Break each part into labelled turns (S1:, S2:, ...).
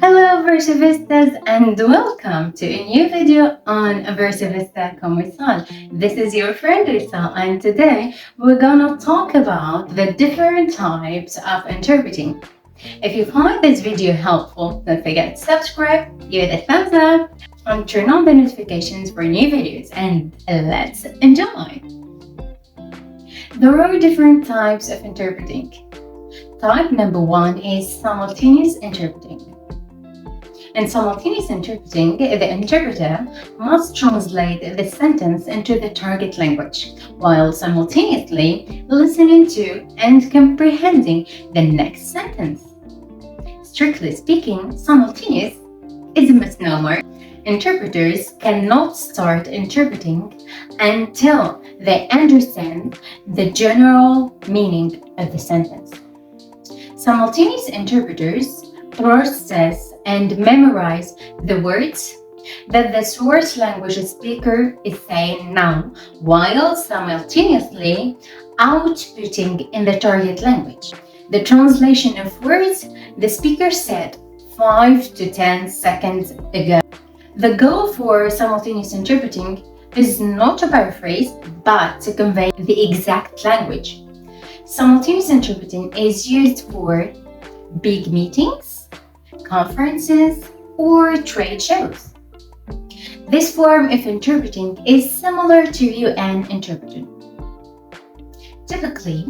S1: Hello Versivistas and welcome to a new video on Versivista Comercial. This is your friend Risa and today we're gonna talk about the different types of interpreting. If you find this video helpful, don't forget to subscribe, give it a thumbs up, and turn on the notifications for new videos and let's enjoy! There are different types of interpreting. Type number 1 is simultaneous interpreting. In simultaneous interpreting, the interpreter must translate the sentence into the target language, while simultaneously listening to and comprehending the next sentence. Strictly speaking, simultaneous is a misnomer. Interpreters cannot start interpreting until they understand the general meaning of the sentence. Simultaneous interpreters process and memorize the words that the source language speaker is saying now, while simultaneously outputting in the target language the translation of words the speaker said 5 to 10 seconds ago. The goal for simultaneous interpreting is not to paraphrase, but to convey the exact language. Simultaneous interpreting is used for big meetings, conferences, or trade shows. This form of interpreting is similar to UN interpreting. Typically,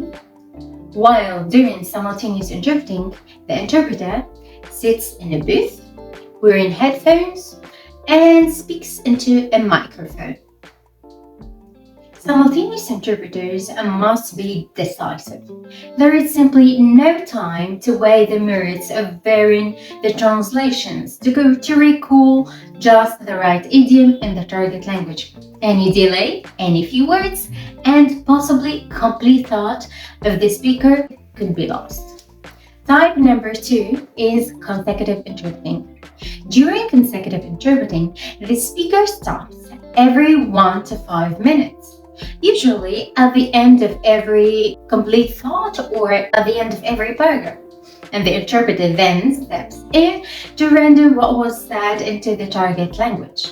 S1: while doing simultaneous interpreting, the interpreter sits in a booth, wearing headphones, and speaks into a microphone. Simultaneous interpreters must be decisive. There is simply no time to weigh the merits of varying the translations to recall just the right idiom in the target language. Any delay, any few words, and possibly complete thought of the speaker could be lost. Type number 2 is consecutive interpreting. During consecutive interpreting, the speaker stops every 1 to 5 minutes. Usually at the end of every complete thought or at the end of every paragraph. And the interpreter then steps in to render what was said into the target language.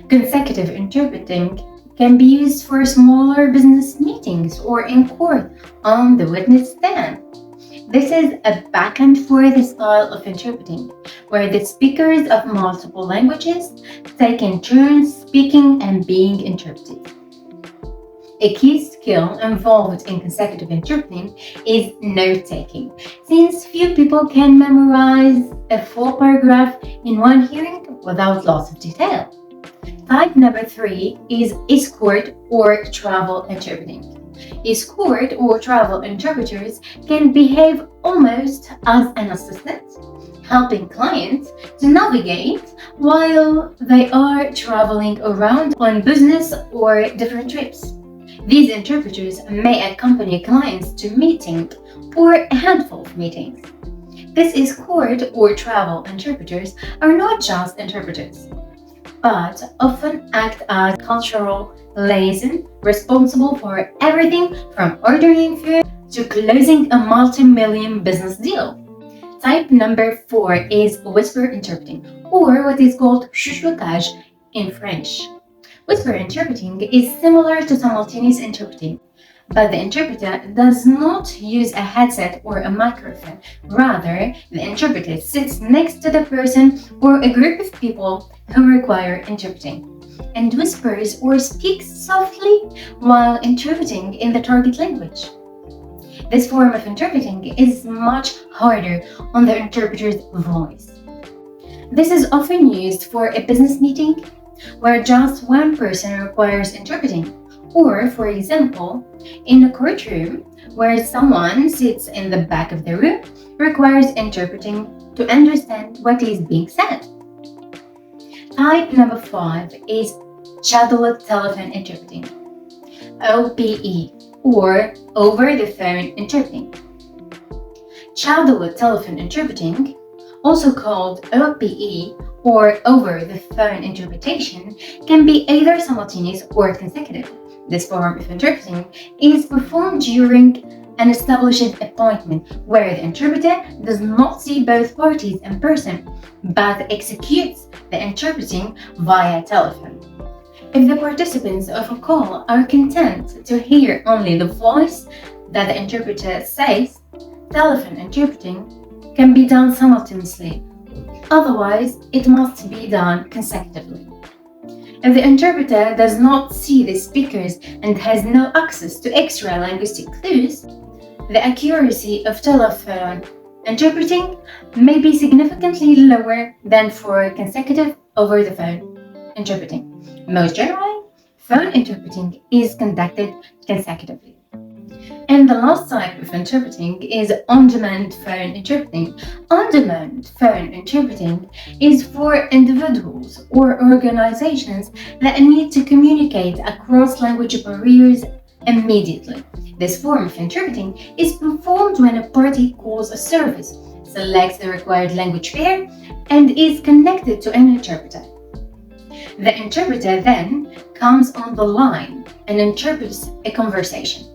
S1: Consecutive interpreting can be used for smaller business meetings or in court on the witness stand. This is a back and forth style of interpreting, where the speakers of multiple languages take in turns speaking and being interpreted. A key skill involved in consecutive interpreting is note-taking, since few people can memorize a full paragraph in one hearing without loss of detail. Type number 3 is escort or travel interpreting. Escort or travel interpreters can behave almost as an assistant, helping clients to navigate while they are traveling around on business or different trips. These interpreters may accompany clients to meeting or a handful of meetings. These escort or travel interpreters are not just interpreters, but often act as cultural liaison responsible for everything from ordering food to closing a multi-million business deal. Type number 4 is whisper interpreting, or what is called chuchotage in French. Whisper interpreting is similar to simultaneous interpreting, but the interpreter does not use a headset or a microphone. Rather, the interpreter sits next to the person or a group of people who require interpreting, and whispers or speaks softly while interpreting in the target language. This form of interpreting is much harder on the interpreter's voice. This is often used for a business meeting where just one person requires interpreting, or, for example, in a courtroom where someone sits in the back of the room requires interpreting to understand what is being said. Type number 5 is chatbot telephone interpreting, OPE, or over-the-phone interpreting. Chatbot telephone interpreting, also called OPE or over-the-phone interpretation, can be either simultaneous or consecutive. This form of interpreting is performed during an established appointment where the interpreter does not see both parties in person but executes the interpreting via telephone. If the participants of a call are content to hear only the voice that the interpreter says, telephone interpreting can be done simultaneously. Otherwise, it must be done consecutively. If the interpreter does not see the speakers and has no access to extra linguistic clues, the accuracy of telephone interpreting may be significantly lower than for consecutive over-the-phone interpreting. Most generally, phone interpreting is conducted consecutively. And the last type of interpreting is on-demand phone interpreting. On-demand phone interpreting is for individuals or organizations that need to communicate across language barriers immediately. This form of interpreting is performed when a party calls a service, selects the required language pair, and is connected to an interpreter. The interpreter then comes on the line and interprets a conversation.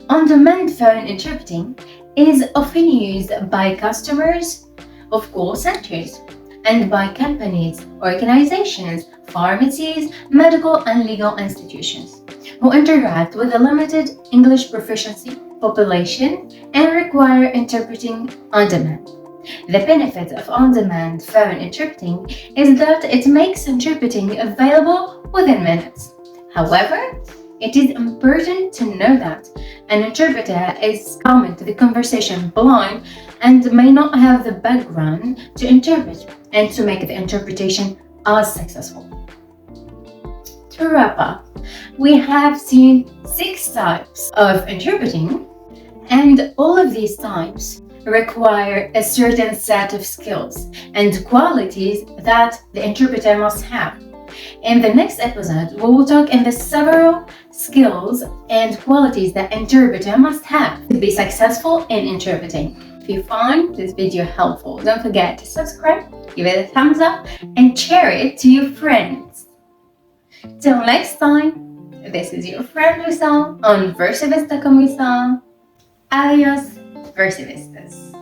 S1: On-demand phone interpreting is often used by customers of call centers and by companies, organizations, pharmacies, medical and legal institutions who interact with a limited English proficiency population and require interpreting on demand. The benefit of on-demand phone interpreting is that it makes interpreting available within minutes. However, it is important to know that an interpreter is coming to the conversation blind and may not have the background to interpret and to make the interpretation as successful. To wrap up, we have seen 6 types of interpreting, and all of these types require a certain set of skills and qualities that the interpreter must have. In the next episode, we will talk in the several skills and qualities that interpreter must have to be successful in interpreting. If you find this video helpful, don't forget to subscribe, give it a thumbs up, and share it to your friends. Till next time, this is your friend Wissam on VersaVista con Wissam. Adios, VersaVistas.